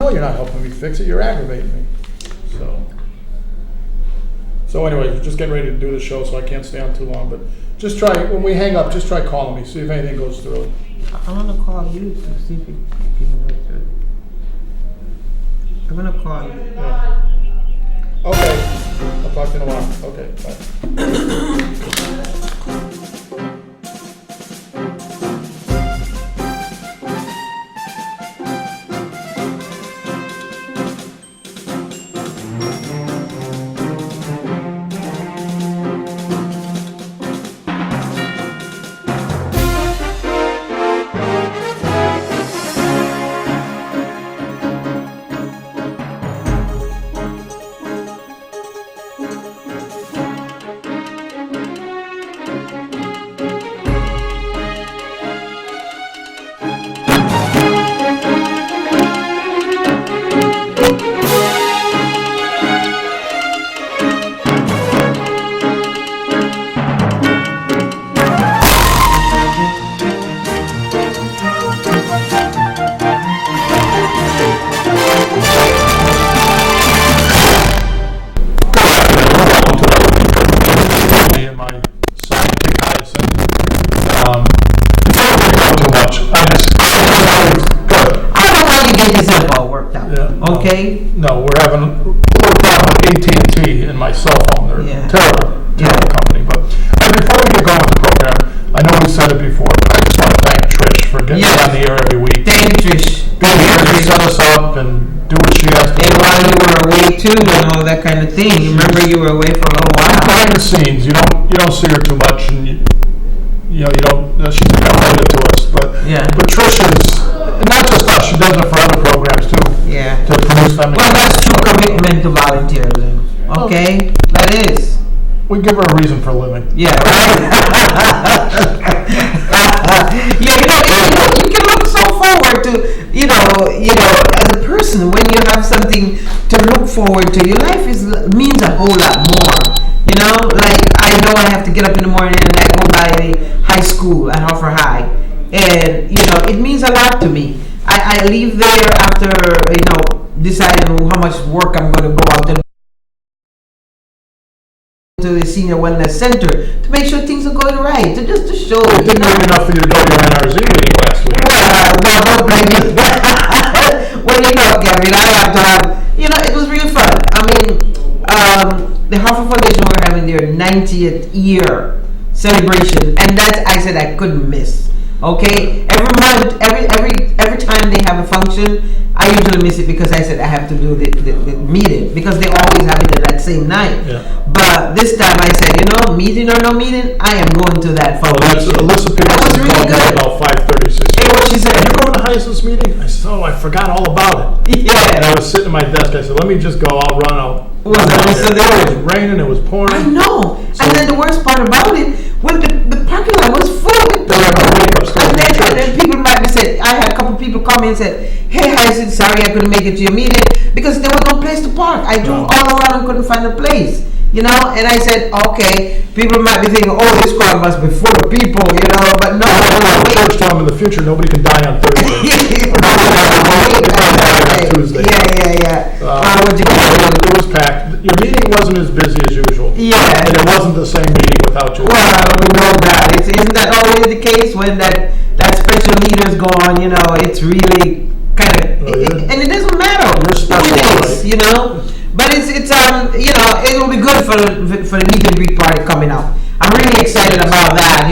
No, you're not helping me fix it, you're aggravating me. So anyways, we're just getting ready to do the show, so I can't stay on too long, but just try, when we hang up, just try calling me, see if anything goes through. I'm gonna call you to see if you can go through. I'm gonna call you. Yeah. Okay, I'll talk to you in a while. Okay, bye. Okay. No, we're having a little problem with AT&T and my cell phone. They're terrible company. But before we get going with the program, I know we said it before, but I just want to thank Trish for getting on the air every week. Thank you, Trish. Being here to set us up and do what she has to do. And while you were away too, and all that kind of thing. Remember, you were away for a little while. Behind the scenes, you don't see her too much, and you don't. She's not related to us, but Trish is. Not just us, she does it for other programs too. Yeah. To produce them. Well, that's true commitment to volunteerism. Okay? That is. We give her a reason for living. Yeah, right? You can look so forward to, as a person, when you have something to look forward to, your life means a whole lot more. Like I know I have to get up in the morning and I go by the high school at Hoffer High. And, it means a lot to me. I leave there after, deciding how much work I'm going to go out to the Senior Wellness Center to make sure things are going right. Just to show. It didn't make enough for you to go to your NRZ meeting last week. Well, don't blame me. Well, Gavin, I have to have, it was real fun. I mean, the Hoffer Foundation, we're having their 90th year celebration. And I said I couldn't miss. Okay, every month, every time they have a function, I usually miss it because I said I have to do the meeting because they always have it that same night. Yeah. But this time I said, meeting or no meeting, I am going to that function. Alyssa Peterson really called me about 5:36. Hey, what she said? You're going to Hyacinth's meeting? I said, I forgot all about it. Yeah. And I was sitting at my desk. I said, let me just go. I'll run out. Was it It was raining. It was pouring. I know. And then the worst part about it, when the parking lot was full with people. And then people might be said, I had a couple people call me and said, hey, Hyacinth, sorry I couldn't make it to your meeting because there was no place to park. I drove all around and couldn't find a place. And I said, okay, people might be thinking, this crowd must be full of people, but no. Church told him in the future, nobody can die on Thursday. Tuesday. Yeah. It was packed. Your meeting wasn't as busy as usual. Yeah. And it wasn't the same meeting without you. Well, we know that. Isn't that always the case when that special leader's gone, it's really kind of, and it doesn't matter You're special, who it is, But it's it will be good for the meet and greet party coming up. I'm really excited about that.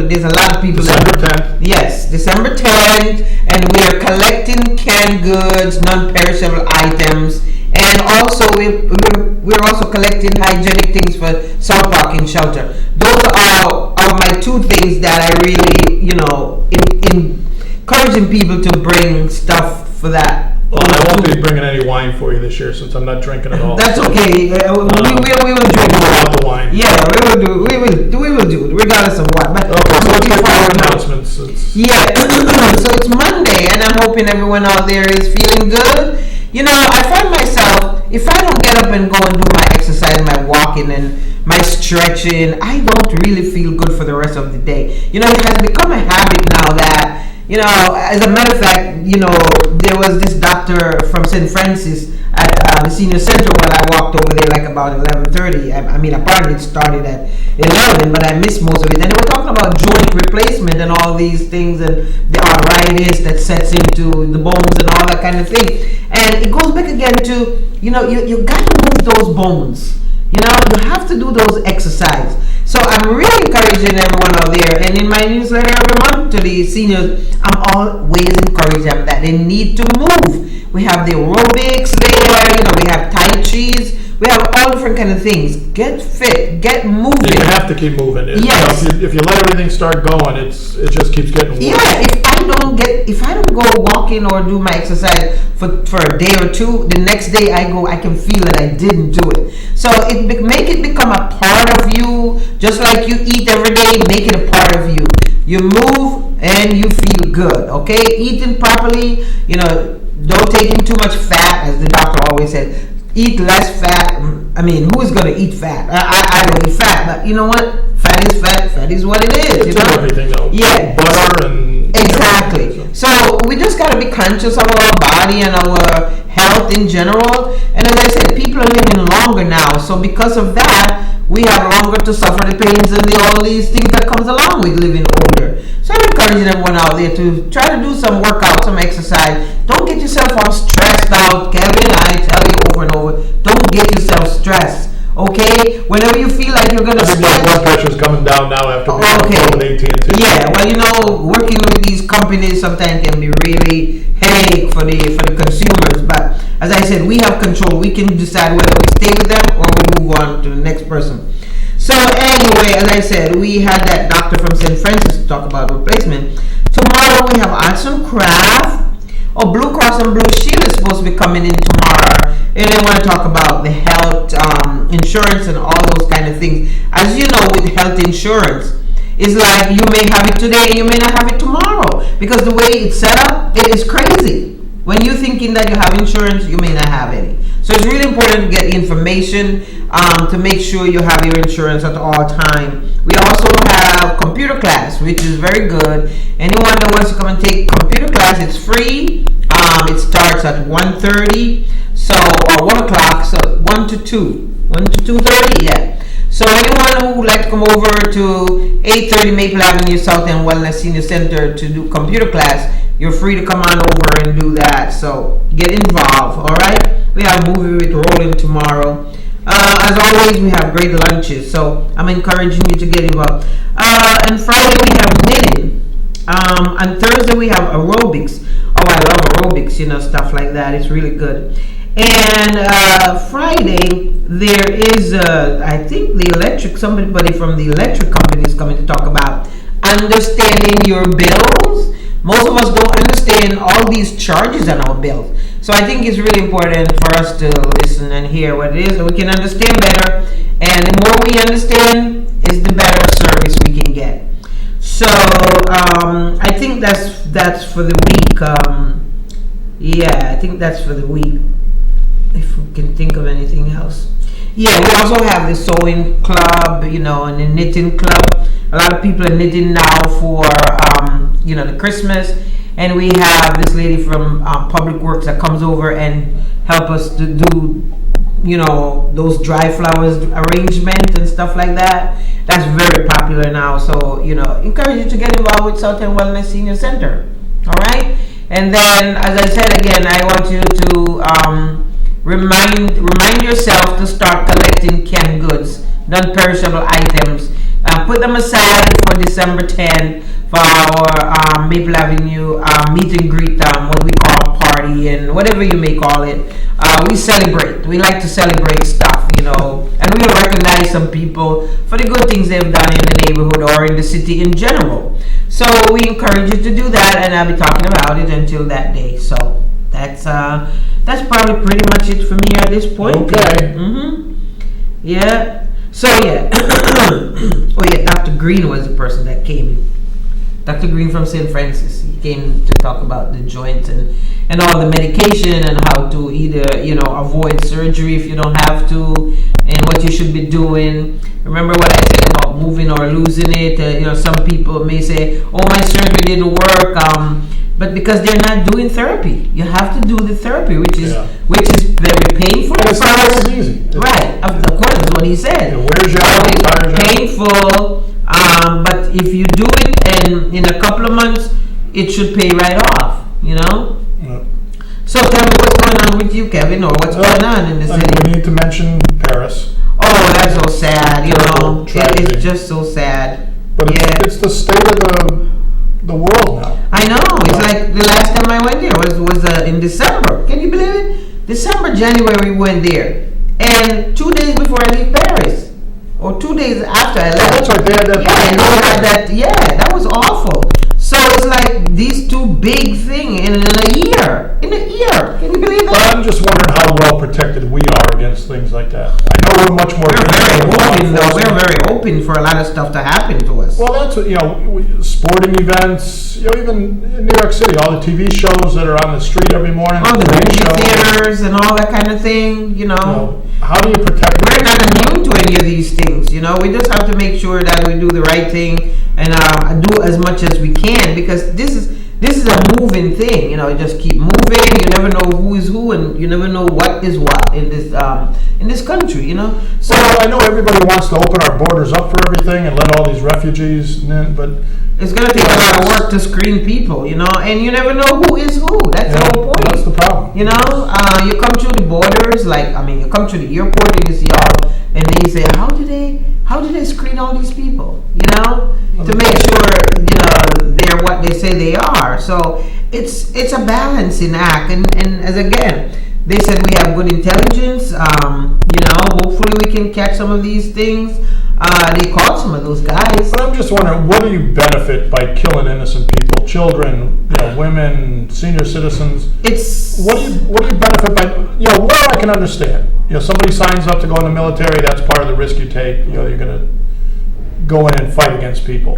There's a lot of people. December 10th. Yes, December 10th, and we are collecting canned goods, non-perishable items, and also we're also collecting hygienic things for South Park and shelter. Those are my two things that I really, encouraging people to bring stuff for that. Well, I won't be bringing any wine for you this year since I'm not drinking at all. That's okay. We will drink without the wine. Yeah, we will do regardless of what. But okay, so let's get our announcements. So it's Monday, and I'm hoping everyone out there is feeling good. I find myself, if I don't get up and go and do my exercise, my walking, and my stretching, I don't really feel good for the rest of the day. You know, it has become a habit now that, you know, as a matter of fact, you know, there was this doctor from St. Francis at the senior center when I walked over there like about 11:30. I mean, apparently it started at 11, but I missed most of it. And they were talking about joint replacement and all these things and the arthritis that sets into the bones and all that kind of thing. And it goes back again to, you know, you got to move those bones. You know, you have to do those exercises. So I'm really encouraging everyone out there, and in my newsletter every month to the seniors, I'm always encouraging them that they need to move. We have the aerobics there, you know, we have Tai Chi's, we have all different kind of things. Get fit, get moving. You have to keep moving. Yes. You know, if you let everything start going, it just keeps getting worse. Yeah, if I don't go walking or do my exercise for a day or two, the next day I can feel that I didn't do it. So make it become a part of you, just like you eat every day. Make it a part of you. You move and you feel good. Okay, eating properly. You know, don't take in too much fat, as the doctor always said. Eat less fat. I mean, who is going to eat fat? I don't eat fat, but you know what? Fat is fat. Fat is what it is. It's everything, though. Yeah. Butter and... Exactly. So we just got to be conscious of our body and our health in general. And as I said, people are living longer now. So because of that, we have longer to suffer the pains and all these things that comes along with living older. So I'm encouraging everyone out there to try to do some workout, some exercise. Don't get yourself all stressed out. Kevin, I tell you over and over, don't get yourself stressed. Okay? Whenever you feel like you're going to sweat. My blood pressure's coming down now after with AT&T. Yeah, well, you know, working with these companies sometimes can be really headache for the consumers. But as I said, we have control. We can decide whether we stay with them or we move on to the next person. So anyway, as I said, we had that doctor from St. Francis to talk about replacement. Tomorrow we have arts and craft. Blue Cross and Blue Shield is supposed to be coming in tomorrow, and they want to talk about the health insurance and all those kind of things. As you know, with health insurance, it's like you may have it today, you may not have it tomorrow, because the way it's set up, it is crazy. When you're thinking that you have insurance, you may not have any. So it's really important to get information to make sure you have your insurance at all time. We also have computer class, which is very good. Anyone that wants to come and take computer class, it's free. It starts at 1:30, or 1 o'clock, so 1 to 2:30, yeah. So anyone who would like to come over to 830 Maple Avenue South End Wellness Senior Center to do computer class, you're free to come on over and do that. So get involved, all right? We have movie with Rolling tomorrow. As always, we have great lunches, so I'm encouraging you to get involved. And Friday we have knitting. On Thursday we have aerobics. Oh, I love aerobics, you know, stuff like that. It's really good. And Friday there is, I think somebody from the electric company is coming to talk about understanding your bills. Most of us don't understand all these charges on our bills. So I think it's really important for us to listen and hear what it is, so we can understand better. And the more we understand, is the better service we can get. So I think that's for the week. I think that's for the week. If we can think of anything else. Yeah, we also have the sewing club, you know, and the knitting club. A lot of people are knitting now for, the Christmas. And we have this lady from Public Works that comes over and help us to do, you know, those dry flowers arrangement and stuff like that. That's very popular now. So, you know, encourage you to get involved with South End Wellness Senior Center. All right? And then, as I said again, I want you to remind yourself to start collecting canned goods, non-perishable items. Put them aside for December 10th for our Maple Avenue meet and greet, what we call a party and whatever you may call it. We celebrate. We like to celebrate stuff, you know, and we'll recognize some people for the good things they've done in the neighborhood or in the city in general. So we encourage you to do that, and I'll be talking about it until that day. So that's probably pretty much it for me at this point. Okay. Yeah. So yeah. Dr. Green was the person that came. Dr. Green from St. Francis. He came to talk about the joints and all the medication and how to either, you know, avoid surgery if you don't have to, and what you should be doing. Remember what I said about moving or losing it. Some people may say, "Oh, my surgery didn't work," but because they're not doing therapy. You have to do the therapy, which is very painful. And it's not always easy. Right, of course, that's what he said. It wears you out, it tires you out. Painful, but if you do it, and in a couple of months, it should pay right off. Yeah. So tell me what's going on with you, Kevin, or what's going on in the city? We need to mention Paris. Oh, that's so sad. Tragedy. It's just so sad. But it's the state of the world now. I know. It's like the last time I went there was in December. Can you believe it? December, January, we went there, and 2 days before I leave Paris, or 2 days after I left. That's right. They had that. That was awful. So it's like these two big things in a year. In a year. Can you believe that? Well, I'm just wondering how well protected we are against things like that. I know we're much more. We're very open, though. We're very open for a lot of stuff to happen to us. Well, that's sporting events. Even in New York City, all the TV shows that are on the street every morning. All the movie theaters and all that kind of thing. How do you protect? We're not immune to any of these things. We just have to make sure that we do the right thing and do as much as we can, because this is a moving thing. You just keep moving. You never know who is who, and you never know what is what in this country. So I know everybody wants to open our borders up for everything and let all these refugees in, but it's going to take a lot of work to screen people, and you never know who is who. That's the whole point. That's the problem. You come through the borders, you come to the airport and you see all, and then you say, how do they screen all these people? To make sure they're what they say they are. So it's a balancing act, and as again, they said we have good intelligence. Hopefully we can catch some of these things. They caught some of those guys. But I'm just wondering, what do you benefit by killing innocent people, children, women, senior citizens? What do you benefit by? War I can understand. Somebody signs up to go in the military. That's part of the risk you take. You're going to go in and fight against people.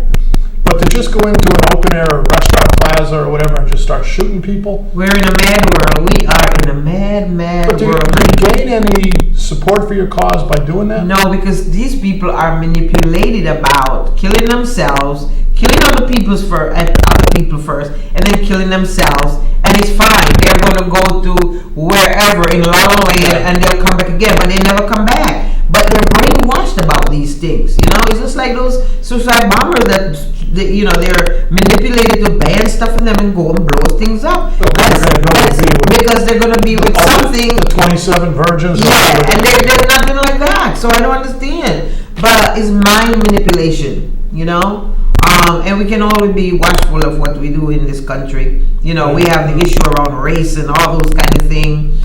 But to just go into an open air restaurant plaza or whatever and just start shooting people? We're in a mad world. We are in a mad world. Do you gain any support for your cause by doing that? No, because these people are manipulated about killing themselves, killing other people first, and then killing themselves. And it's fine. They're going to go to wherever in La La Land and they'll come back again, but they never come back. But they're brainwashed about these things. It's just like those suicide bombers that they're manipulated to ban stuff in them and go and blow things up. Because they're going to be with something. The 27 virgins. Yeah, and they're nothing like that. So I don't understand. But it's mind manipulation, and we can always be watchful of what we do in this country. We have the issue around race and all those kind of things.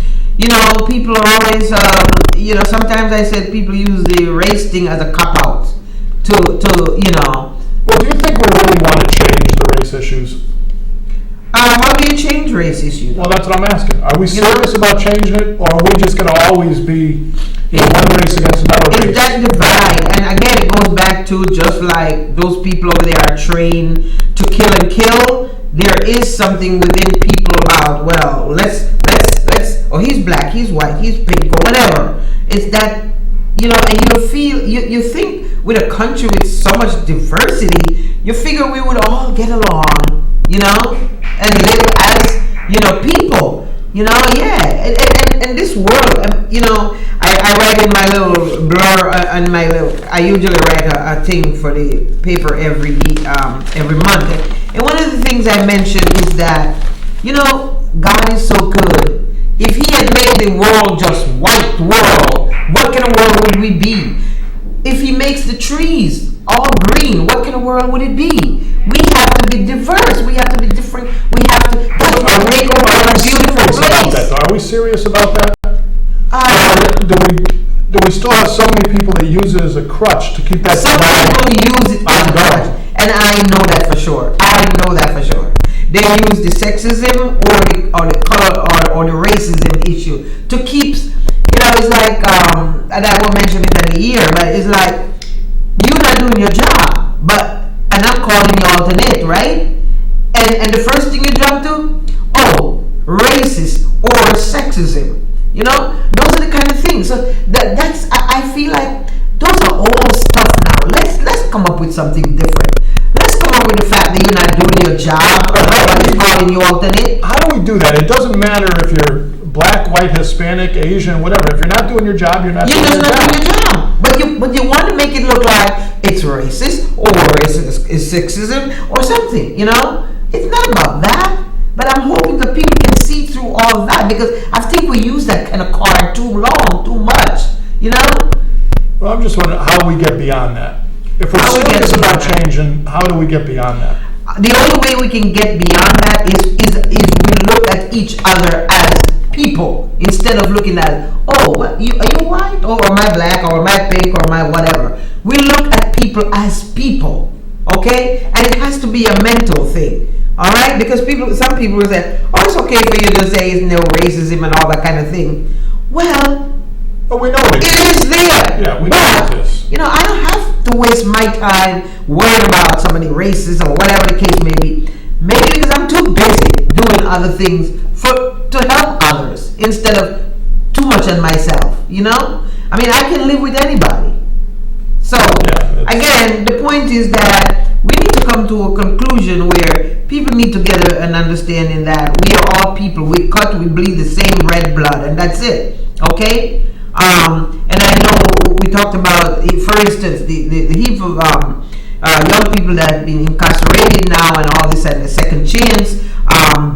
People are always, sometimes I said people use the race thing as a cop-out to. Well, do you think we really want to change the race issues? How do you change race issues? Well, that's what I'm asking. Are we serious about changing it, or are we just going to always be one race against another race? It's that divide, and again, it goes back to just like those people over there are trained to kill and kill. There is something within people about, well, let's. Oh, he's black, he's white, he's pink, or whatever. It's that, and you think with a country with so much diversity, you figure we would all get along, and live as, people, and this world, I write in my little blur, I usually write a thing for the paper every month, and one of the things I mention is that, God is so good. If he had made the world just white world, what kind of world would we be? If he makes the trees all green, what kind of world would it be? We have to be diverse. We have to be different. We have to make our world a beautiful place. Are we serious about that? Do we still have so many people that use it as a crutch to keep that? Some people use it as a crutch, and I know that for sure. They use the sexism or the color or the racism issue to keep. It's like and I won't mention it in a year, but it's like you're not doing your job, and I'm calling you alternate, right? And the first thing you jump to, racist or sexism. You know, those are the kind of things. So that's I feel like those are old stuff now. Let's come up with something different. Let's come up with the fact that you're not doing your job or nobody's calling you out on it. How do we do that? It doesn't matter if you're black, white, Hispanic, Asian, whatever. If you're not doing your job, you're not doing your job. But you want to make it look like it's racist or it's sexism or something, you know? It's not about that. But I'm hoping that people can see through all of that, because I think we use that kind of card too long, too much, you know? Well, I'm just wondering how we get beyond that. If we're serious about changing, how do we get beyond that? The only way we can get beyond that is we look at each other as people instead of looking at, are you white, or am I black, or am I pink, or am I whatever. We look at people as people, okay? And it has to be a mental thing, all right? Because some people will say, it's okay for you to say it's no racism and all that kind of thing. Well, but we know it is there. Yeah, we know it is. You know, I don't have to waste my time worrying about somebody racist or whatever the case may be. Maybe because I'm too busy doing other things to help others instead of too much on myself, you know? I mean, I can live with anybody. So, again, the point is that we need to come to a conclusion where people need to get an understanding that we are all people. We bleed the same red blood, and that's it. Okay? And I know we talked about, for instance, the heap of young people that have been incarcerated now and all this, and the second chance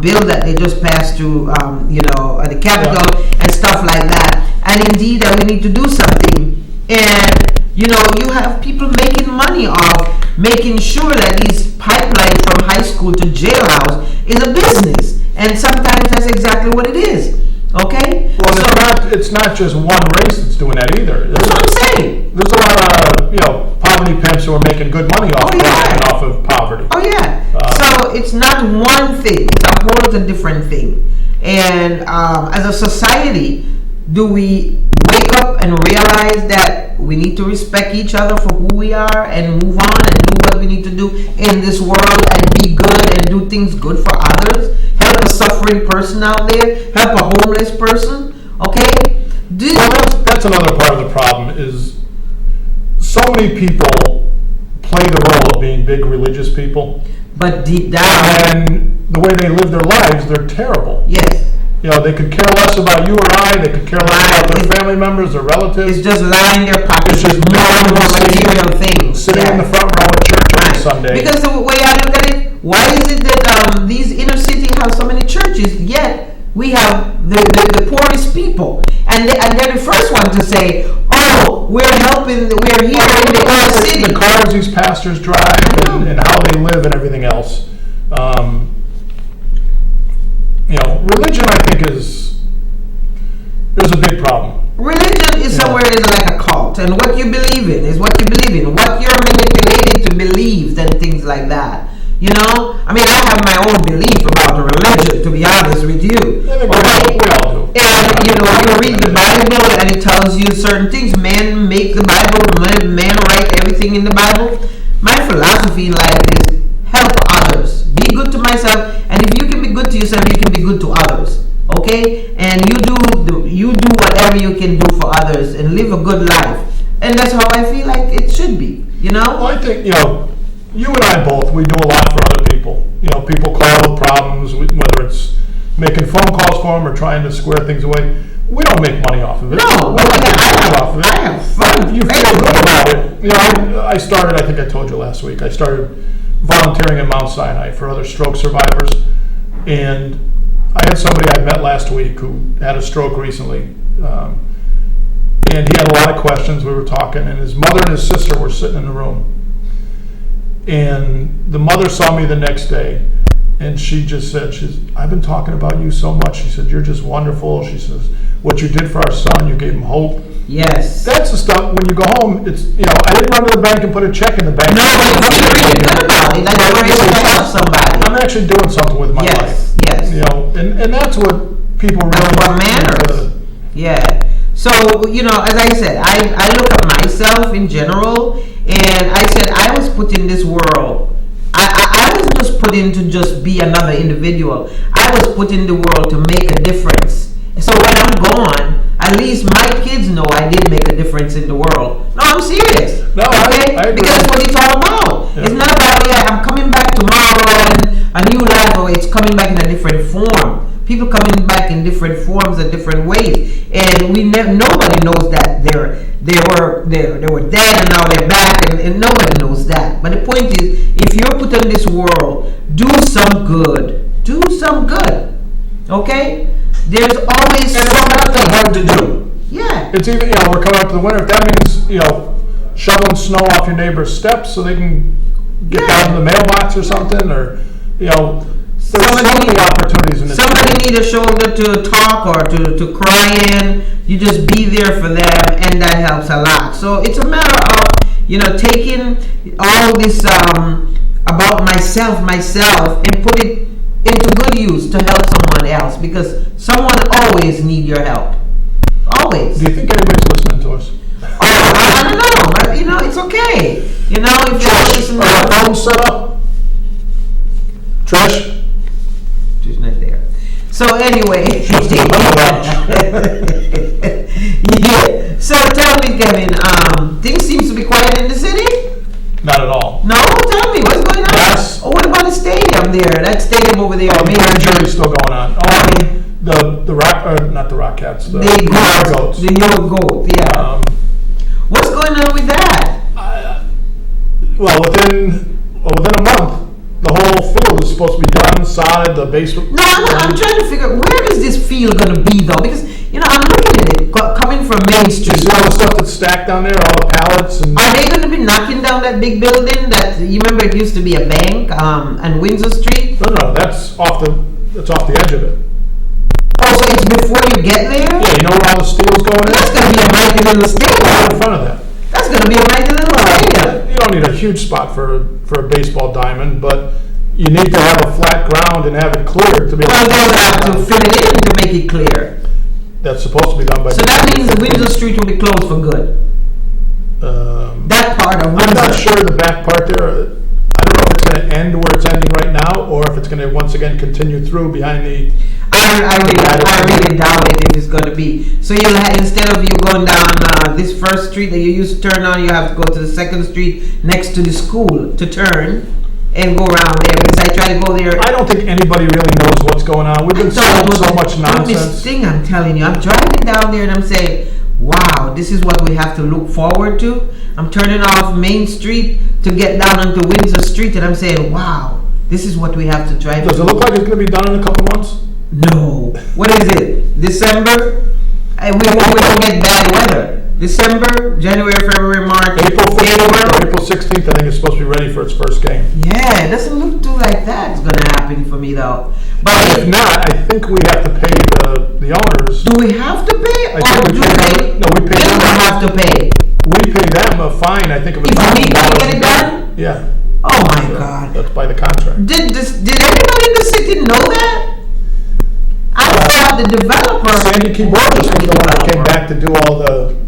bill that they just passed through, the Capitol and stuff like that. And indeed, that we need to do something. And you have people making money off making sure that these pipelines from high school to jailhouse is a business, and sometimes that's exactly what it is. Okay. Well, it's not just one race that's doing that either. That's what I'm saying. There's a lot of poverty pimps who are making good money off of poverty. Oh yeah. So it's not one thing; it's a whole different thing. And as a society, do we wake up and realize that we need to respect each other for who we are and move on and do what we need to do in this world and be good and do things good for others? Help a suffering person out there. Help a homeless person. Okay? That's another part of the problem is so many people play the role of being big religious people. But deep down. And the way they live their lives, they're terrible. Yes. They could care less about you or I. They could care less about their family members, their relatives. It's just lying their pockets with more material things. Sitting in the front row at church on Sunday. Because the way I look at it, why is it that these inner cities have so many churches, yet we have the poorest people? And they're the first one to say, we're here in the inner city. The cars these pastors drive and how they live and everything else. Religion, I think, there's a big problem. Religion is somewhere is like a cult, and what you believe in is what you believe in. What you're manipulated to believe and things like that. I mean, I have my own belief about religion, to be honest with you. We all do. And you read the Bible, and it tells you certain things. Men make the Bible. Men write everything in the Bible. My philosophy in life is help others. Be good to myself, and if you can be good to yourself, you can be good to others. Okay, and you do whatever you can do for others, and live a good life, and that's how I feel like it should be. Well, I think you and I both, we do a lot for other people. People call with problems, whether it's making phone calls for them or trying to square things away. We don't make money off of it. No, I have fun. You feel good about it. I started, I think I told you last week, I started volunteering at Mount Sinai for other stroke survivors, and I had somebody I met last week who had a stroke recently, and he had a lot of questions. We were talking, and his mother and his sister were sitting in the room, and the mother saw me the next day, and she just said, I've been talking about you so much. She said, you're just wonderful. She says, what you did for our son, you gave him hope. Yes. That's the stuff, when you go home, it's, I didn't run to the bank and put a check in the bank. No, but you're really good about it. Like you're able to help somebody. I'm actually doing something with my life. Yes. And that's what people really what matters. Yeah. So, as I said, I look at myself in general, and I said I was put in this world. I wasn't just put in to just be another individual. I was put in the world to make a difference, So when I'm gone, at least my kids know I did make a difference in the world. No, I'm serious. No, okay? I agree. Because that's what it's all about. Yeah. It's not about, I'm coming back tomorrow and a new life, or it's coming back in a different form. People coming back in different forms and different ways, and nobody knows that they were dead and now they're back, and nobody knows that. But the point is, if you're put in this world, do some good. Do some good. Okay? There's always and it's not that hard to do. Yeah. It's either we're coming up to the winter. If that means shoveling snow off your neighbor's steps so they can get down to the mailbox or something, or there's so many opportunities in this. Somebody need a shoulder to talk or to cry in. You just be there for them, and that helps a lot. So it's a matter of taking all this about myself, and put it into good use to help someone else, because someone always need your help. Always. Do you think anybody's listening to us? I don't know, but it's okay. If you're listening, are our phones set up? Trish? She's not there. So anyway, yeah. So tell me, Kevin, things seems to be quiet in the city? Not at all. No, tell me what's going on. Yes. Oh, what about the stadium there? That stadium over there. The jury's still going on. The rock, not the Rockcats. The Goats. The yellow goat. Yeah. What's going on with that? Well, within a month, the whole field is supposed to be done, sodded, the basement. No, I'm trying to figure out where is this field going to be though, because I'm looking at it coming from Main Street. You see all the stuff that's stacked down there, all the pallets and. Are they going to be knocking down that big building that you remember? It used to be a bank on Windsor Street. No, that's off the edge of it. Oh, so it's before you get there? Yeah, you know where all the steel's going in? That's going to be a mighty little stadium. Right in front of that. That's going to be a mighty little stadium. You don't need a huge spot for a baseball diamond, but you need to have a flat ground and have it cleared to be able to. Well, they'll have to fill it in to make it clear. That's supposed to be done by. So that means Windsor Street will be closed for good. That part of Windsor. I'm not sure the back part there. I don't know if it's going to end where it's ending right now, or if it's going to once again continue through behind the. I really doubt it if it's going to be. So you'll have, instead of you going down this first street that you used to turn on, you have to go to the second street next to the school to turn and go around there. Because I try to go there. I don't think anybody really knows what's going on. We've been sold so much nonsense. This thing I'm telling you, I'm driving down there and I'm saying, wow, this is what we have to look forward to. I'm turning off Main Street to get down onto Windsor Street, and I'm saying, wow, this is what we have to drive. Does it look like it's going to be done in a couple months? No. What is it? December? And we don't get bad weather. December, January, February, March, April 16th, I think it's supposed to be ready for its first game. Yeah, it doesn't look too like that's going to happen for me though. But if not, I think we have to pay the owners. Do we have to pay? I think we pay. No, we pay them. We have to pay. We pay them a fine, I think, of $1,000. If we get it done? Yeah. Oh my God. That's by the contract. Did everybody in the city know that? I thought the developer. Sandy Keyboard was the one that came back to do all the.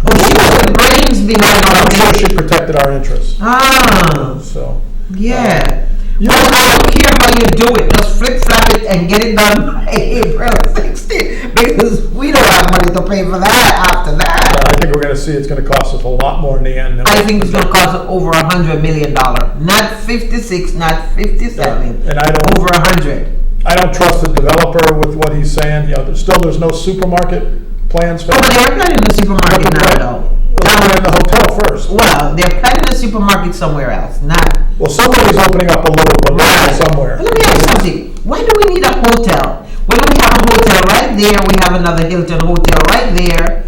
Oh, she was the brains behind all I'm sure this. she protected our interests. So. Yeah. Well, I don't care how you do it. Just flip-flap it and get it done by April 16th. Because we don't have money to pay for that after that. I think we're going to see it's going to cost us a lot more in the end. I think it's going to cost us over $100 million. Not 56, not 57. And I don't. Over 100. I don't trust the developer with what he's saying. There's no supermarket plans for. Oh, but they're planning a supermarket now, though. Well, they're in the hotel first. Well, they're planning a supermarket somewhere else, not. Well, somebody's opening up a little, but not somewhere. But let me ask you something. Why do we need a hotel? When we have a hotel right there, we have another Hilton hotel right there,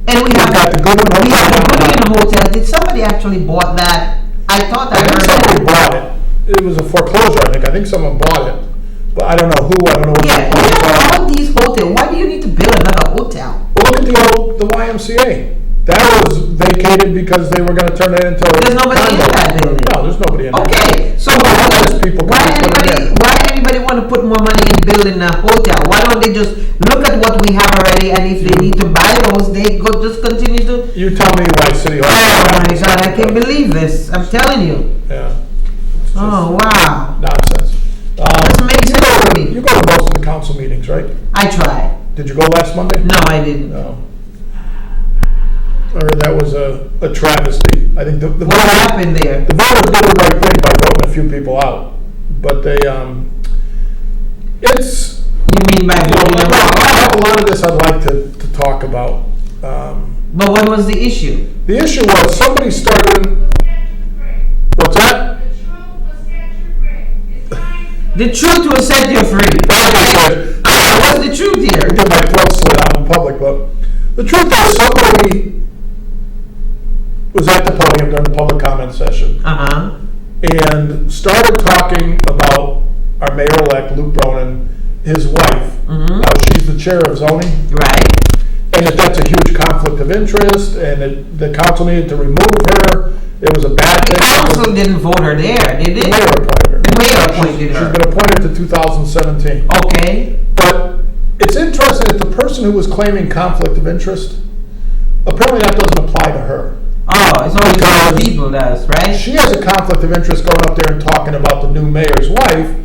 and we have got the Goodwin Hotel. We have the Goodwin Hotel. Did somebody actually bought that? I thought I heard somebody that. bought it. It was a foreclosure, I think. I think someone bought it. But I don't know who, I don't know what. Yeah, we have all these hotels. Why do you need to build another hotel? Well, look at the YMCA. That was vacated because they were going to turn it into. There's nobody in that building. No, there's nobody in there. Okay, so why anybody want to put more money in building a hotel? Why don't they just look at what we have already, and if they need to buy those, they just continue to. You tell me why City Hall. Oh my God, I can't believe this. I'm telling you. Yeah. Oh wow. Nonsense. This makes sense for me. You go to most of the council meetings, right? I try. Did you go last Monday? No, I didn't. No. I heard that was a travesty. I think the What happened there? The voters did the right thing by voting a few people out, but they it's. You mean by voting them out? I have a lot of this I'd like to talk about. But what was the issue? The issue was somebody started. What's that? The truth will set you free. What's the truth here? I get my throat slit out in public, but the truth is somebody was at the podium during the public comment session and started talking about our mayor-elect, Luke Bronin, his wife. Now, she's the chair of zoning. Right. And that's a huge conflict of interest, and the council needed to remove her. It was a bad thing. The council didn't vote her there, did it? The mayor appointed her. The mayor appointed her. She's been appointed to 2017. Okay. But it's interesting that the person who was claiming conflict of interest, apparently that doesn't apply to her. Oh, it's only to other people does, right? She has a conflict of interest going up there and talking about the new mayor's wife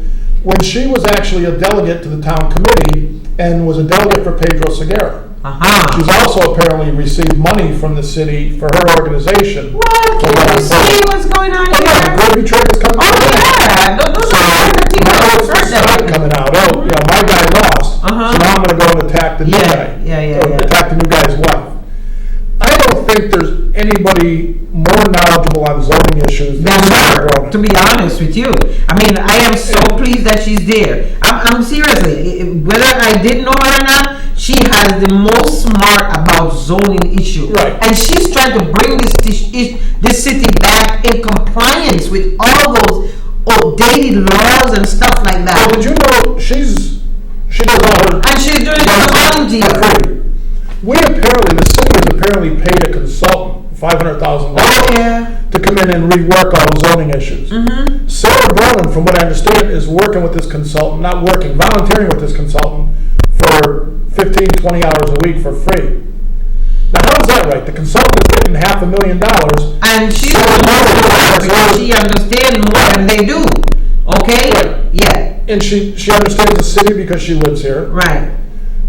when she was actually a delegate to the town committee and was a delegate for Pedro Segura. She's also apparently received money from the city for her organization. What? Can you see what's going on here? Yeah, the gravy train is coming out. Yeah, those are the things Not coming out. Oh, my guy lost. So now I'm going to go and attack the new guy. Attack the new guy's wife. I don't think there's anybody more knowledgeable on zoning issues than her, to be honest with you. I mean, I am so pleased that she's there. I'm seriously, whether I didn't know her or not, she has the most smart about zoning issue. Right. And she's trying to bring this city back in compliance with all those outdated laws and stuff like that. Well, did you know she does all her... And she's doing it for volunteer. The city has apparently paid a consultant $500,000 to come in and rework all the zoning issues. Sarah Bronin, from what I understand, is working with this consultant, volunteering with this consultant for 15, 20 hours a week for free. Now, how is that right? The consultant is getting $500,000. And she's because she understands more than they do. Okay? Right. Yeah. And she understands the city because she lives here. Right.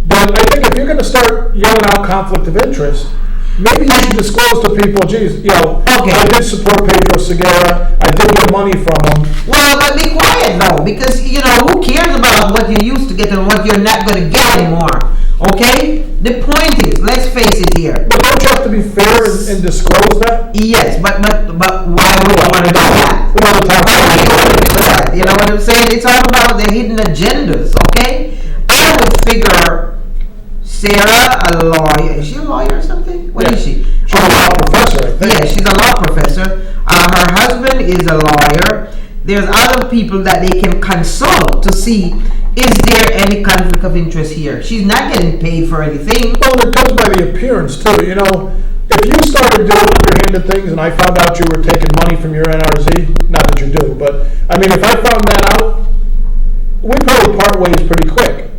But I think if you're going to start yelling out conflict of interest, maybe you should disclose to people, geez, I did support Pedro Segura, I did get money from him. Well, but be quiet though, because, who cares about what you used to get and what you're not going to get anymore? Okay? The point is, let's face it here. But don't you have to be fair and disclose that? Yes, but why would I want to do that? You know what I'm saying? It's all about the hidden agendas, okay? I would figure Sarah, a lawyer. Is she a lawyer or something? What is she? She's a law professor, I think. Yeah, she's a law professor. Her husband is a lawyer. There's other people that they can consult to see, is there any conflict of interest here? She's not getting paid for anything. Well, it goes by the appearance, too. If you started doing underhanded things and I found out you were taking money from your NRZ, not that you do, but, if I found that out, we'd probably part ways pretty quick.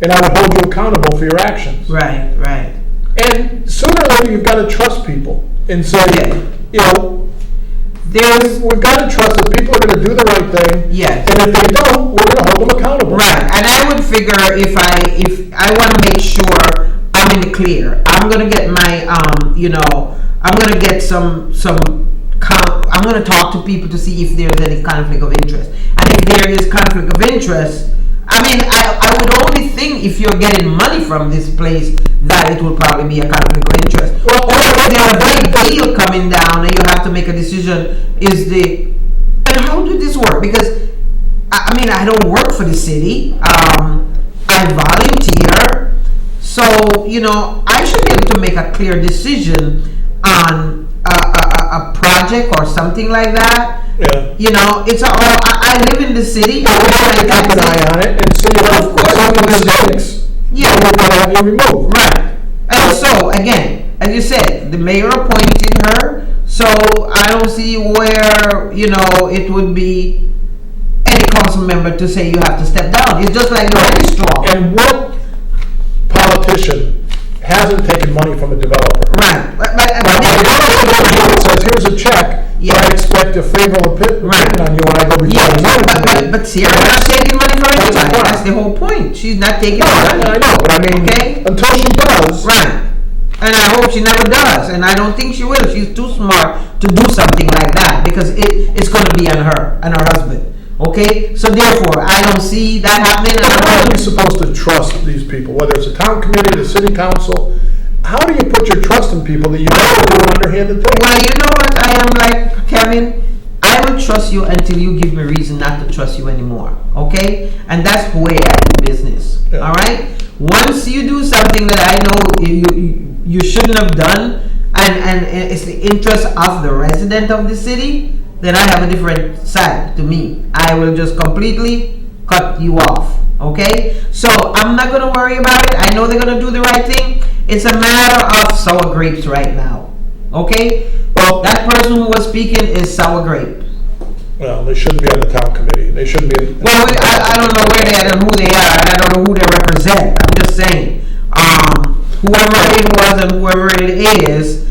And I would hold you accountable for your actions. Right. And sooner or later, you've got to trust people and say, we've got to trust that people are going to do the right thing. Yes. And if they don't, we're going to hold them accountable. Right. And I would figure if I want to make sure I'm in the clear, I'm going to get my, I'm going to get I'm going to talk to people to see if there's any conflict of interest. And if there is conflict of interest, I would only think if you're getting money from this place that it would probably be a conflict of interest. Or if there's a big deal coming down and you have to make a decision, and how did this work? Because, I don't work for the city. I volunteer. So, I should be able to make a clear decision on a project or something like that. Yeah. It's all. I live in the city. I keep an eye on it and see if some mistakes. Yeah. We're going to have you removed. Right. And so again, as you said, the mayor appointed her. So I don't see where it would be any council member to say you have to step down. It's just like the registrar. And what politician hasn't taken money from a developer? Right. But it says here's a check. Yeah. But I expect a favorable opinion on you when I go before the zoning committee. But Sierra's not taking money from anybody. That's the whole point. She's not taking money. I know, but I mean, until she does. Right. And I hope she never does. And I don't think she will. She's too smart to do something like that because it's going to be on her and her husband. Okay? So therefore, I don't see that happening. How are you supposed to trust these people? Whether it's a town committee, the city council, how do you put your trust in people that you know are doing underhanded things? Well, you know what I am like, Kevin? I will trust you until you give me reason not to trust you anymore. Okay? And that's the way I do business. Yeah. All right? Once you do something that I know you shouldn't have done, and it's the interest of the resident of the city, then I have a different side to me. I will just completely cut you off. Okay? So I'm not going to worry about it. I know they're going to do the right thing. It's a matter of sour grapes right now. Okay? Well, that person who was speaking is sour grape. Well, they shouldn't be on the town committee. They shouldn't be. Well, I don't know where they are and who they are. I don't know who they represent. I'm just saying. Whoever it was and whoever it is,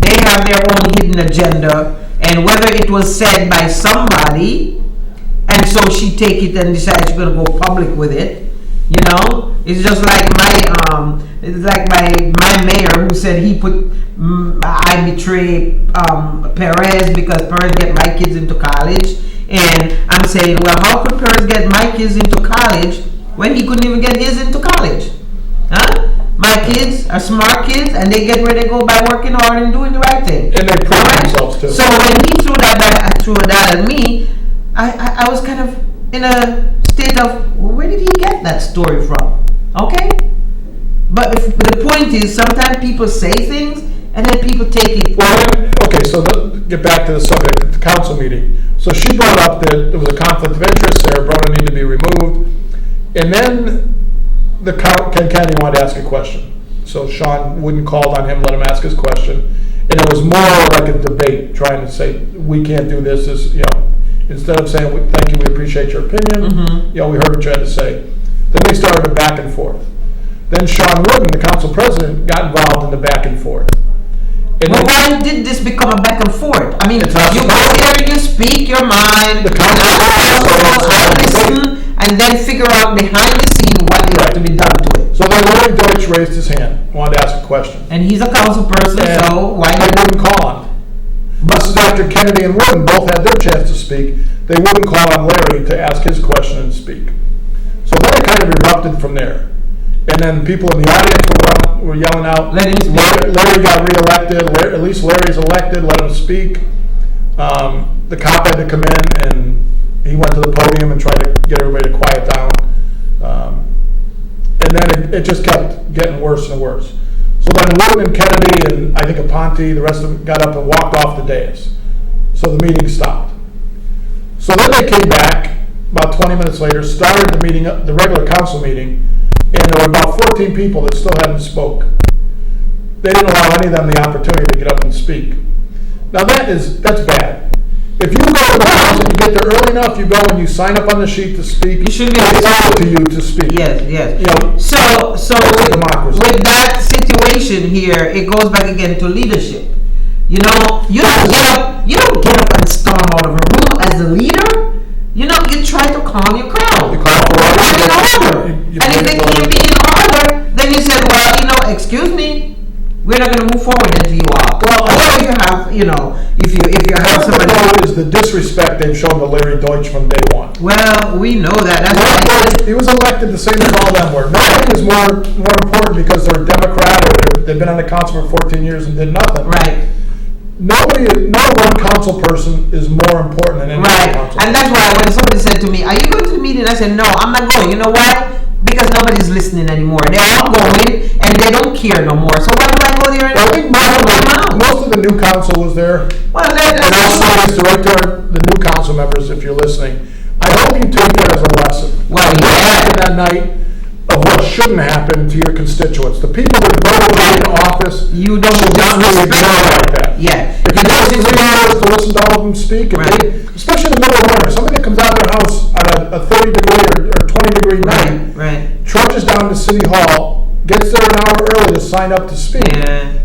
they have their own hidden agenda. And whether it was said by somebody, and so she take it and decides she's going to go public with it, you know, it's just like my mayor who said he put I betray Perez because Perez get my kids into college, and I'm saying, well, how could Perez get my kids into college when he couldn't even get his into college? Huh? My kids are smart kids, and they get where they go by working hard and doing the right thing. And they prove themselves too. So when he threw that at me, I was kind of in a state of, well, where did he get that story from? Okay? But the point is, sometimes people say things, and then people take it. Well, okay, so get back to the subject at the council meeting. So she brought up that there was a conflict of interest there, Brown needed to be removed. And then Ken Kennedy wanted to ask a question. So Sean Wooden called on him, let him ask his question. And it was more like a debate, trying to say, we can't do this, you know, instead of saying, thank you, we appreciate your opinion, you know, we heard what you had to say. Then they started a back and forth. Then Sean Wooden, the council president, got involved in the back and forth. And well, why did this become a back and forth? I mean, you go there and you speak your mind, I listen, and then figure out behind the scene what needs to be done to it. So then Larry Deutsch raised his hand, wanted to ask a question. And he's a council person, so why they wouldn't call on? This is after Kennedy and Wooden both had their chance to speak. They wouldn't call on Larry to ask his question and speak. So then it kind of erupted from there. And then people in the audience were yelling out, Larry got reelected, at least Larry's elected, let him speak. The cop had to come in, and he went to the podium and tried to get everybody to quiet down. And then it just kept getting worse and worse. So then Wooden and Kennedy and I think Aponte, the rest of them got up and walked off the dais. So the meeting stopped. So then they came back about 20 minutes later, started the meeting, the regular council meeting, and there were about 14 people that still hadn't spoke. They didn't allow any of them the opportunity to get up and speak. Now that's bad. If you go to the house and you get there early enough, you go and you sign up on the sheet to speak. You should be able to you to speak. Yes, yes. You know, so with that situation here, it goes back again to leadership. You know, you don't get up and storm out of a room as a leader. You know, you try to calm your crowd. You calm order. And if they can't be in order, then you say, well, you know, excuse me, we're not going to move forward until you are. Well, if you have, you know, if you have somebody is the disrespect they've shown to Larry Deutsch from day one. Well, we know that. That's why he was elected the same as all them were. Nobody was more important because they're a Democrat or they've been on the council for 14 years and did nothing. Right. No one council person is more important than any right. council. And that's why when somebody said to me, "Are you going to the meeting?" I said, "No, I'm not going." You know why? Because nobody's listening anymore. They're all going, and they don't care no more. So why do I go there and most of the new council was there. Well, and also, Mr. Rector, the new council members, if you're listening, I hope you take that as a lesson. Well, yeah. That night of what shouldn't happen to your constituents. The people that voted in office, you don't really ignore like that. Yeah. If you don't see 3 hours to listen to all of them speak, right. Especially in the middle of winter, somebody that comes out of their house on a 30-degree or 20-degree night, right. trudges down to City Hall gets there an hour early to sign up to speak,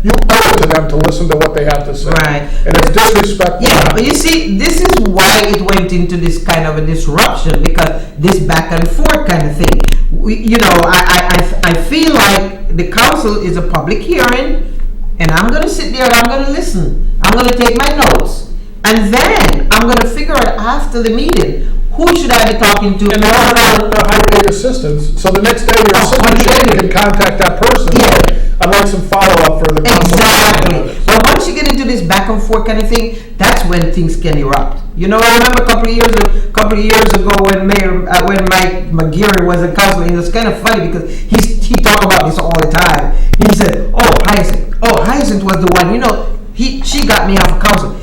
you owe it to them to listen to what they have to say. Right. And it's disrespectful. Yeah, but you see, this is why it went into this kind of a disruption, because this back and forth kind of thing. I feel like the council is a public hearing, and I'm going to sit there and I'm going to listen. I'm going to take my notes. And then I'm going to figure out after the meeting, who should I be talking to? And they all have high-paid assistants, so the next day your assistant can contact that person. Yeah. I'd like some follow-up for the council. Exactly. But once you get into this back and forth kind of thing, that's when things can erupt. You know, I remember a couple of years ago when Mike McGeary was a councilor. It was kind of funny because he talked about this all the time. He said, Hyacinth was the one. You know, she got me off of council.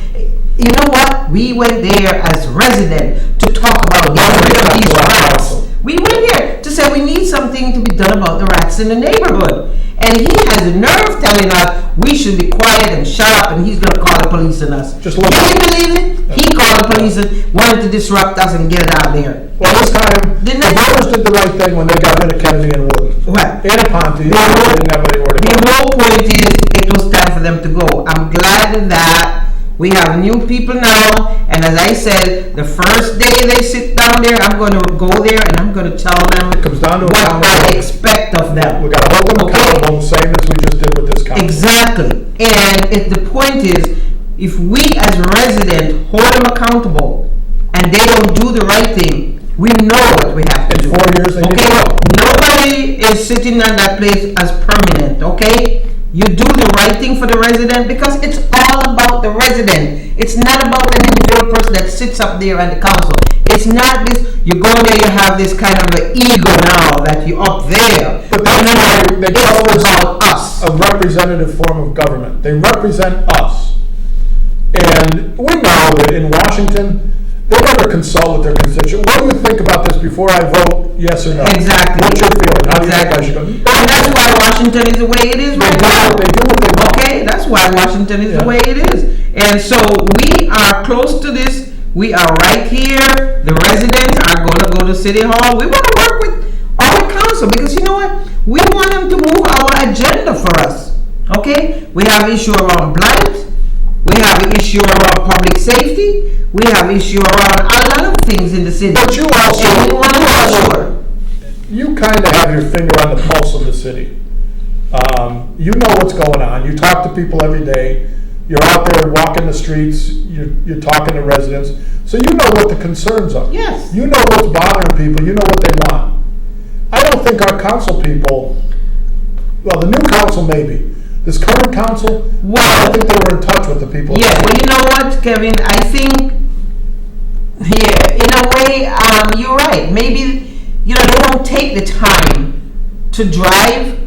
You know what? We went there as residents to talk about these rats. We went there to say we need something to be done about the rats in the neighborhood. And he has the nerve telling us we should be quiet and shut up, and he's going to call the police on us. Can you believe it? He called the police and wanted to disrupt us and get it out there. Well, this time, the voters did the right thing when they got rid of Kennedy and Wooden. What? And Aponte. They didn't have anywhere to go. The whole point is it was time for them to go. I'm glad that we have new people now, and as I said, the first day they sit down there, I'm going to go there and I'm going to tell them it comes down to what I expect of them. We got to hold them accountable, same as we just did with this council. Exactly. And the point is, if we as residents hold them accountable and they don't do the right thing, we know what we have to do. In 4 years, they need to go. Nobody is sitting on that place as permanent, okay? You do the right thing for the resident because it's all about the resident. It's not about the individual person that sits up there at the council. It's not this, you go there, you have this kind of an ego now that you're up there. But they call it's about us. A representative form of government. They represent us. And we know that in Washington, they never consult with their constituents. What do you think about this before I vote yes or no? Exactly. What's your feeling? How do you Exactly. think I should go? And that's why Washington is the way it is right now. They do what they want. Okay, that's why Washington is the way it is. And so we are close to this. We are right here. The residents are going to go to City Hall. We want to work with our council because you know what? We want them to move our agenda for us. Okay? We have issue around blight. We have an issue around public safety. We have issue around a lot of things in the city. But you also, you kind of have your finger on the pulse of the city. You know what's going on. You talk to people every day. You're out there walking the streets. You're talking to residents. So you know what the concerns are. Yes. You know what's bothering people. You know what they want. I don't think our council people, well, the new council maybe. This current council, I think they were in touch with the people. Yeah, well, you know what, Kevin? I think, in a way, you're right. Maybe, they don't take the time to drive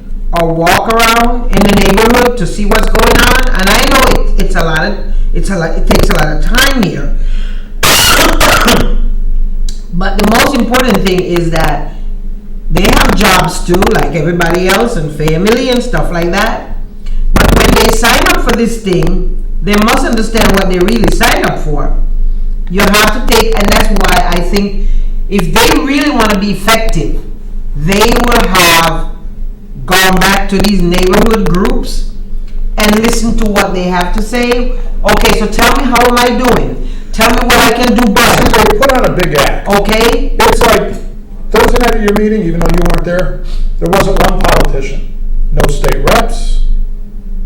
or walk around in the neighborhood to see what's going on. And I know it takes a lot of time here. But the most important thing is that they have jobs too, like everybody else, and family and stuff like that. But when they sign up for this thing, they must understand what they really signed up for. You have to take, and that's why I think if they really want to be effective, they will have gone back to these neighborhood groups and listen to what they have to say. Okay, so tell me, how am I doing? Tell me what I can do better. They put on a big act. Okay? It's like Thursday night at your meeting, even though you weren't there wasn't one politician. No state reps.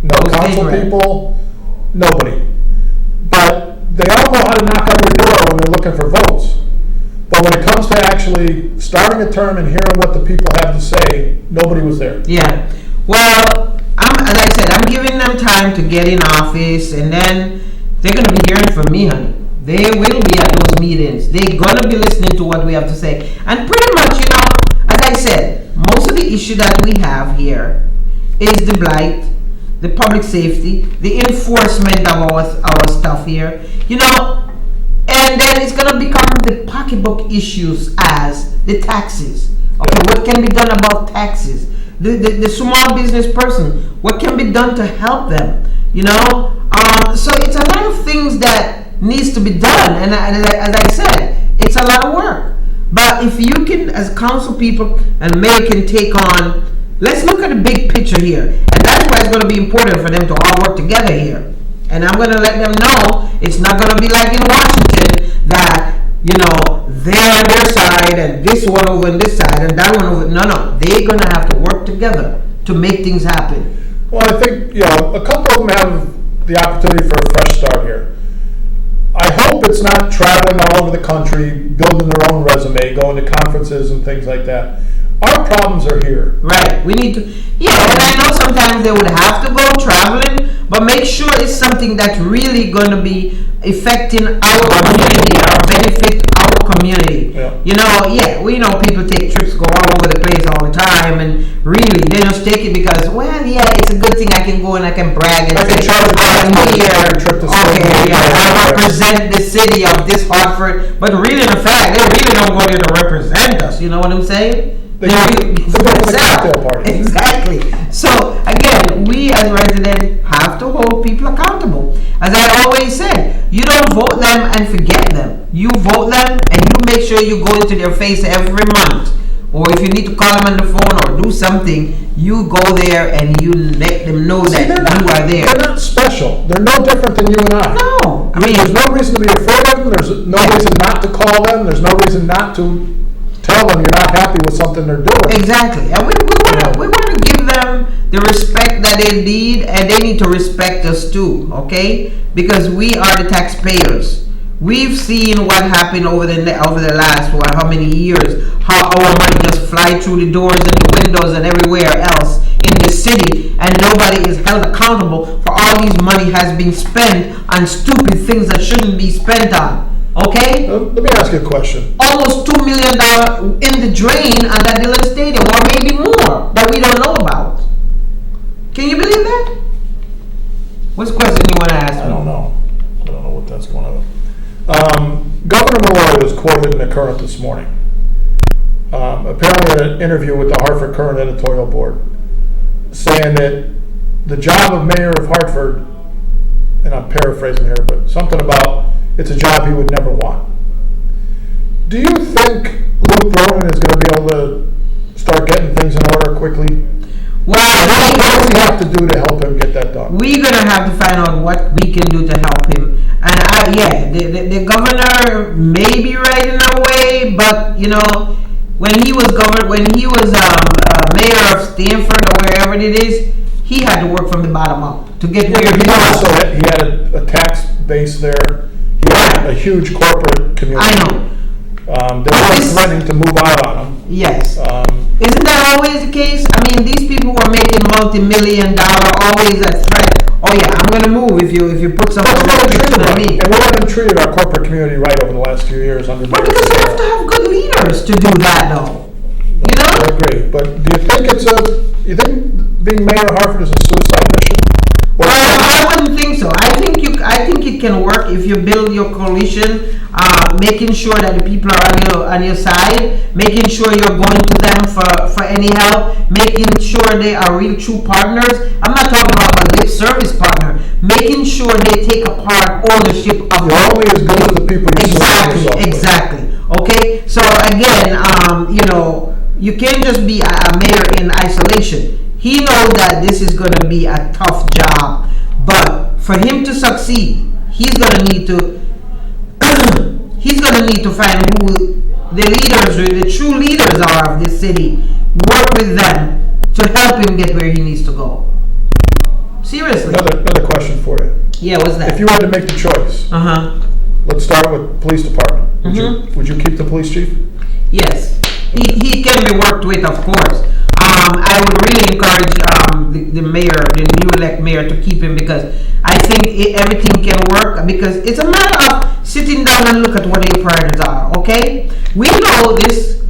No council people, nobody. But they all know how to knock on your door when they're looking for votes. But when it comes to actually starting a term and hearing what the people have to say, nobody was there. Yeah. Well, as I said, I'm giving them time to get in office, and then they're going to be hearing from me, honey. They will be at those meetings. They're going to be listening to what we have to say. And pretty much, as I said, most of the issue that we have here is the blight, the public safety, the enforcement of our stuff here, and then it's going to become the pocketbook issues as the taxes. Okay, what can be done about taxes? The small business person, what can be done to help them? So it's a lot of things that needs to be done, and as I said, it's a lot of work. But if you can, as council people and mayor, can take on let's look at the big picture here. And that's why it's going to be important for them to all work together here. And I'm going to let them know it's not going to be like in Washington that, they're on their side and this one over on this side and that one over. No. They're going to have to work together to make things happen. Well, I think, a couple of them have the opportunity for a fresh start here. I hope it's not traveling all over the country, building their own resume, going to conferences and things like that. Our problems are here. Right. We need to, and I know sometimes they would have to go traveling, but make sure it's something that's really going to be affecting our community or benefit our community. Yeah. We know people take trips, go all over the place all the time, and really they just take it because, it's a good thing I can go and I can brag and say, I'm here. I represent the city of this Hartford, but really in fact, they really don't go there to represent us. You know what I'm saying? They the cocktail party. Exactly. So again, we as residents have to hold people accountable. As I always said, you don't vote them and forget them. You vote them and you make sure you go into their face every month. Or if you need to call them on the phone or do something, you go there and you let them know that you are there. They're not special. They're no different than you and I. No. There's no reason to be afraid of them. There's no reason not to call them. There's no reason not to tell them you're not happy with something they're doing. Exactly. And we want to give them the respect that they need, and they need to respect us too, okay? Because we are the taxpayers. We've seen what happened over the last, how many years, how our money just fly through the doors and the windows and everywhere else in the city, and nobody is held accountable for all these money has been spent on stupid things that shouldn't be spent on. Okay? Let me ask you a question. Almost $2 million in the drain on that Dillon Stadium, or maybe more, that we don't know about. Can you believe that? What's the question you want to ask me? I don't know what that's going on. Governor Malloy was quoted in the Current this morning. Apparently in an interview with the Hartford Current editorial board, saying that the job of mayor of Hartford, and I'm paraphrasing here, but something about it's a job he would never want. Do you think Luke Roman is going to be able to start getting things in order quickly? Well, what does he have to do to help him get that done? We're going to have to find out what we can do to help him. And the governor may be right in a way, but when he was mayor of Stanford or wherever it is, he had to work from the bottom up to get where he was. He had a tax base there. He had a huge corporate community. I know. They were threatening to move out on him. Yes. Isn't that always the case? I mean, these people who are making multi-million-dollar always a threat. Oh yeah, I'm going to move if you put something on me. And we haven't treated our corporate community right over the last few years under. But because you have to have good leaders to do that, though. I agree, but do you think being mayor of Hartford is a suicide mission? I wouldn't think so. I think it can work if you build your coalition, making sure that the people are on your side, making sure you're going to them for any help, making sure they are real true partners. I'm not talking about a lip service partner. Making sure they take apart ownership of. You're only as good as the people you surround yourself with. Exactly. Okay. So again, you can't just be a mayor in isolation. He knows that this is going to be a tough job, but for him to succeed, he's going to need to find who the leaders, the true leaders are of this city, work with them to help him get where he needs to go. Seriously. Another question for you. Yeah, what's that? If you had to make the choice, let's start with police department. Would you keep the police chief? Yes, he can be worked with, of course. I would really encourage the mayor, the new elect mayor, to keep him, because I think everything can work, because it's a matter of sitting down and look at what their priorities are. Okay, we know this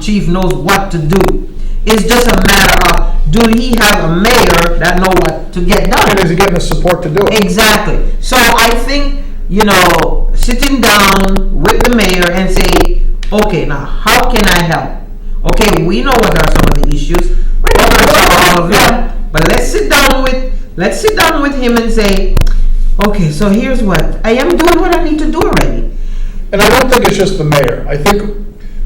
chief knows what to do. It's just a matter of, do he have a mayor that know what to get done? And is he getting the support to do it? Exactly. So I think sitting down with the mayor and say, okay, now how can I help? Okay, we know what are some of the issues. We're not going to solve all of them, but let's sit down with him and say, okay, so here's what I am doing. What I need to do already. And I don't think it's just the mayor. I think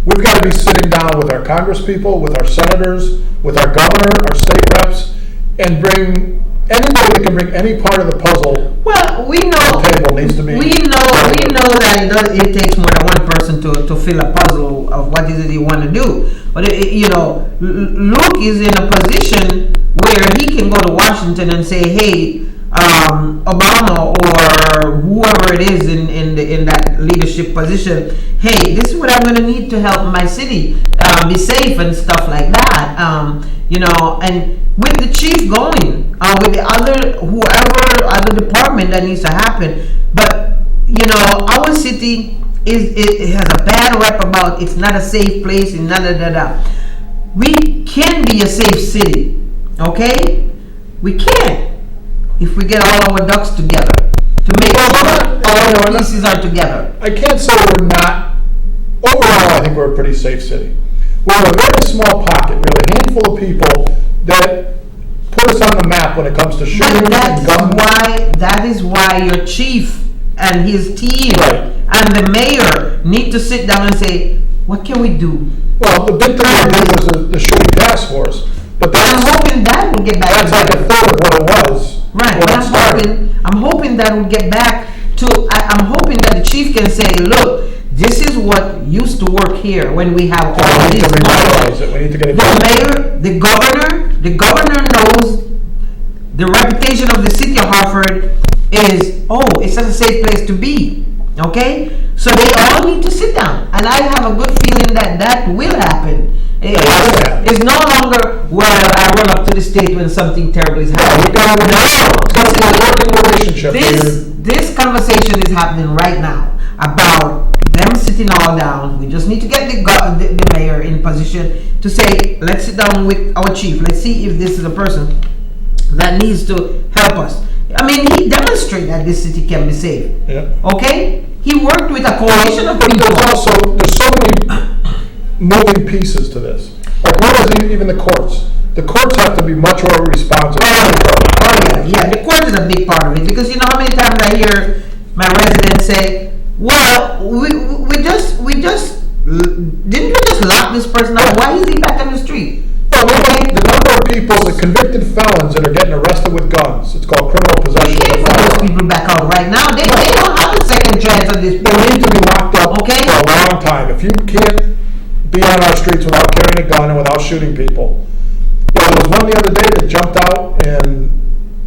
we've got to be sitting down with our congresspeople, with our senators, with our governor, our state reps, and bring anybody that can bring any part of the puzzle. Well, we know. To the table needs to be. We know that it takes more than one person to fill a puzzle of what is it you want to do. But Luke is in a position where he can go to Washington and say, "Hey, Obama or whoever it is in that leadership position, hey, this is what I'm going to need to help my city be safe and stuff like that." And with the chief going, with the other department that needs to happen. But our city it has a bad rep about it's not a safe place and We can be a safe city, okay? We can if we get all our ducks together to make sure all our pieces are together. I can't say we're not. Overall, I think we're a pretty safe city. We're a very small pocket. We have a handful of people that put us on the map when it comes to shooting and gun. That is why your chief and his team and the mayor need to sit down and say, what can we do? Well, the big thing we did was the shooting task force. But I'm hoping that will get back. That's like a third of what it was. Right. I'm hoping that will get back to. I'm hoping that the chief can say, look, this is what used to work here when we have all these. We need to get it. The mayor, the governor knows the reputation of the city of Hartford is, it's such a safe place to be. Okay? So they all need to sit down. And I have a good feeling that will happen. It's no longer, I run up to the state when something terrible is happening. This conversation is happening right now about them sitting all down. We just need to get the mayor in position to say, let's sit down with our chief. Let's see if this is a person that needs to help us. I mean, he demonstrated that this city can be safe. Yeah. Okay? He worked with a coalition of people. There's so many moving pieces to this. Like, what is even the courts? The courts have to be much more responsive. Yeah, the court is a big part of it, because you know how many times I hear my residents say, "Well, we just didn't we just lock this person out? Why is he back on the street?" Well, the number of people, the convicted felons that are getting arrested with guns, it's called criminal possession. You can't put those people back out right now. They don't have a second chance on this. They need to be locked up for a long time. If you can't be on our streets without carrying a gun and without shooting people. There was one the other day that jumped out and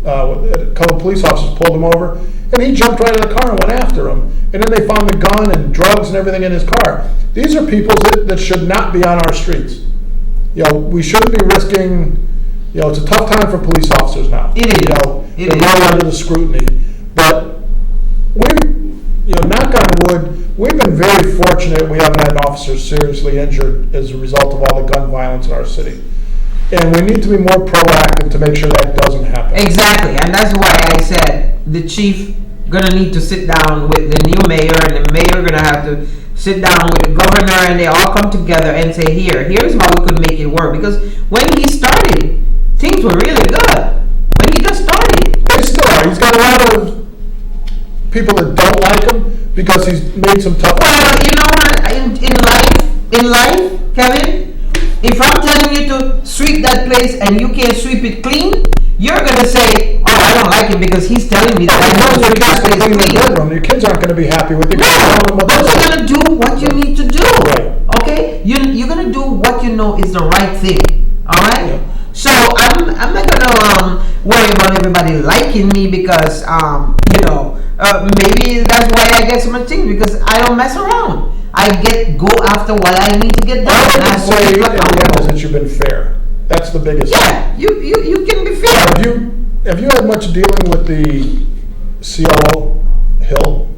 a couple of police officers pulled him over, and he jumped right in the car and went after him. And then they found the gun and drugs and everything in his car. These are people that should not be on our streets. We shouldn't be risking. It's a tough time for police officers now. It is. They're now under the scrutiny. But knock on wood, we've been very fortunate. We haven't had officers seriously injured as a result of all the gun violence in our city. And we need to be more proactive to make sure that doesn't happen. Exactly, and that's why I said the chief gonna need to sit down with the new mayor, and the mayor gonna have to sit down with the governor, and they all come together and say, here's how we could make it work. Because when he started, things were really good. When he just started. They still are. He's got a lot of people that don't like him because he's made some tough. Well, you know what? In life, Kevin, if I'm telling you to sweep that place and you can't sweep it clean, you're gonna say, I don't like it because he's telling me that I don't sweep that place clean. Your kids aren't gonna be happy with you. No, but you're gonna do what you need to do. Right. Okay? You're gonna do what you know is the right thing. All right. Yeah. So I'm not gonna worry about everybody liking me because maybe that's why I get so much things, because I don't mess around. I go after what I need to get done. All I can say in the end is that you've been fair. That's the biggest thing. Yeah, you can be fair. Have you had much dealing with the COO Hill?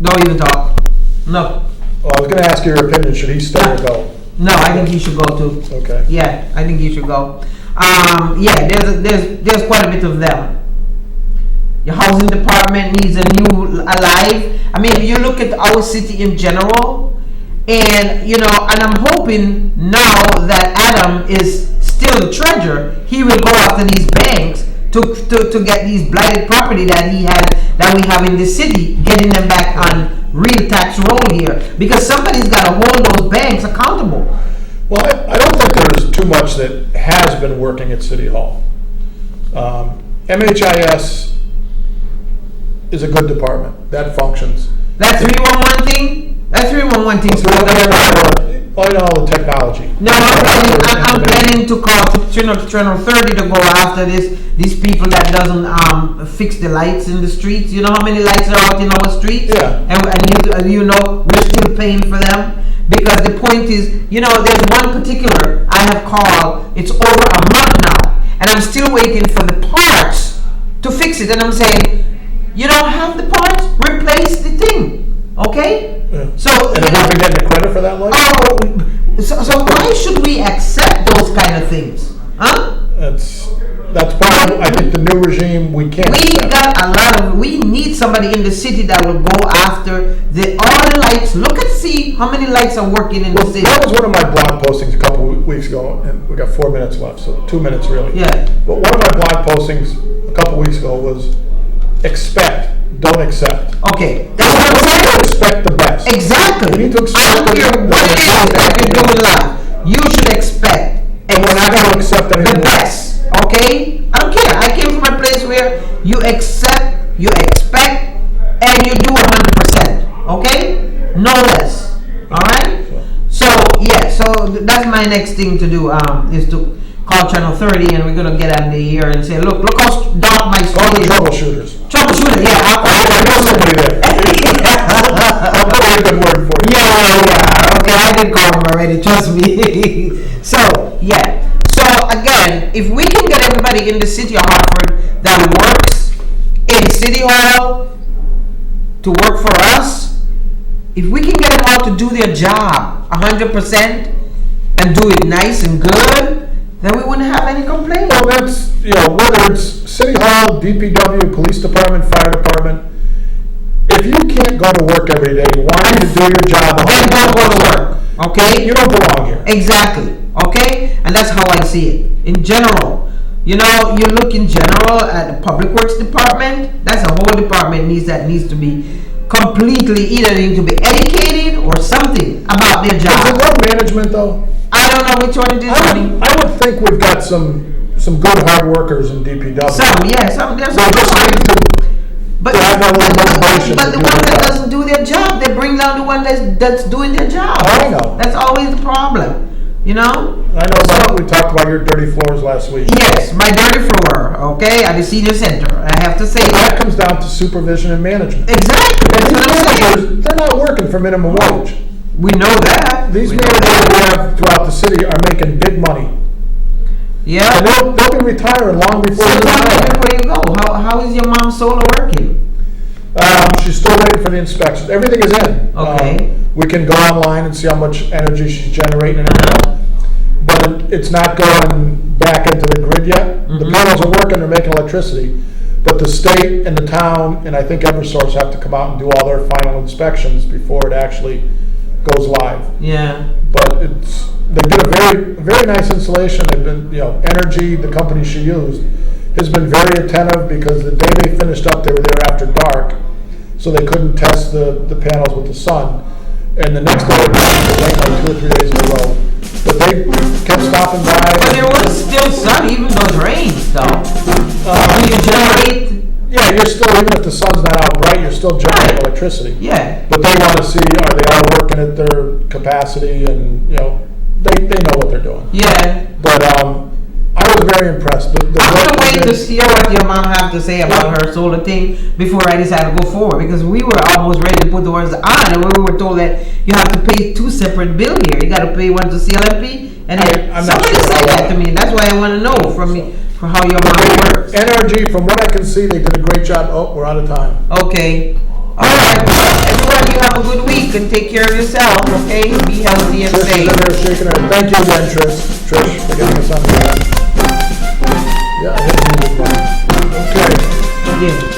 Don't even talk. No. Well, I was going to ask your opinion. Should he stay or go? No, I think he should go too. Okay. Yeah, I think he should go. There's quite a bit of them. Your housing department needs a new alive. I mean, you look at our city in general, and I'm hoping now that Adam is still the treasurer, he will go after these banks to get these blighted property that we have in the city, getting them back on real tax roll here, because somebody's got to hold those banks accountable. Well, I don't think there's too much that has been working at City Hall. MHIS is a good department. That functions. That 311 thing? That 311 thing. I know all the technology. No, I'm planning to call Channel 30 to go after these people that doesn't fix the lights in the streets. You know how many lights are out in our streets? Yeah. And you know, we're still paying for them. Because the point is, you know, there's one particular I have called, it's over a month now, and I'm still waiting for the parts to fix it. And I'm saying, you don't have the parts, replace the thing. Okay? Yeah. So, and have we been getting the credit for that light? Oh, so why should we accept those kind of things? Huh? That's part of, I think, the new regime we can't accept. We need somebody in the city that will go after all the lights. Look and see how many lights are working in the city. That was one of my blog postings a couple weeks ago, and we got 4 minutes left, so 2 minutes really. Yeah. But one of my blog postings a couple weeks ago was expect, don't accept. Okay. That's what I'm saying. Expect the best. Exactly. You need to expect I don't care what it is that you're doing live. You should expect. And we're not going to accept anything the best. Okay? I don't care. I came from a place where you accept, you expect, and you do 100%. Okay? No less. Alright? So, yeah. So that's my next thing to do is to call Channel 30, and we're going to get out of here and say, look how dark my school Call the is. troubleshooters. Troubleshooter, yeah. I know somebody there. I'll put a good word for you. Yeah. Okay, I did call him already, trust me. So, yeah. So, again, if we can get everybody in the city of Hartford that works in City Hall to work for us, if we can get them all to do their job 100% and do it nice and good, then we wouldn't have any complaints. Well, that's, whether it's City Hall, DPW, Police Department, Fire Department, if you can't go to work every day, wanting to do your job, then don't go to work, okay? You don't belong here. Exactly, okay? And that's how I see it, in general. You know, you look in general at the Public Works Department, that's a whole department that needs to be completely, either need to be educated or something about their job. Is it road management, though? I don't know which one it is, honey. I would think we've got some good hard workers in DPW. There's some. But the one that doesn't do their job, they bring down the one that's doing their job. I know. That's always the problem, you know? I know we talked about your dirty floors last week. Yes, my dirty floor, okay, at the senior center. I have to say that comes down to supervision and management. Exactly. And these managers, they're not working for minimum wage. We know that. These managers we have throughout the city are making big money. Yeah. And they'll be retiring long before you retire. Before you go, how is your mom's solar working? She's still waiting for the inspections. Everything is in. Okay. We can go online and see how much energy she's generating and everything. But it's not going back into the grid yet. Mm-hmm. The panels are working, they're making electricity. But the state and the town, and I think Eversource have to come out and do all their final inspections before it actually goes live. Yeah. But they did a very, very nice installation. They've been, Energy, the company she used, has been very attentive, because the day they finished up, they were there after dark, so they couldn't test the panels with the sun. And the next day, it rained like 2 or 3 days in a row. But they kept stopping by. But there was still sun, even those rains, though. You generate. Yeah, you're still, even if the sun's not out bright, you're still generating electricity. Yeah. But they want to see, are they all working at their capacity, and, they know what they're doing. Yeah. But I was very impressed. I have to wait to hear what your mom have to say about her solar thing before I decide to go forward, because we were almost ready to put the words on, and we were told that you have to pay 2 separate bills here. You got to pay one to CLMP, and then somebody said that to me. That's why I want to know from how your mom works. NRG, from what I can see, they did a great job. Oh, we're out of time. Okay. All right. Everyone, you have a good week and take care of yourself, okay? Be healthy and Trish safe. is in there shaking her. Thank you again, Trish, for getting us on the air. Yeah, I hit the music button. Okay. Yeah.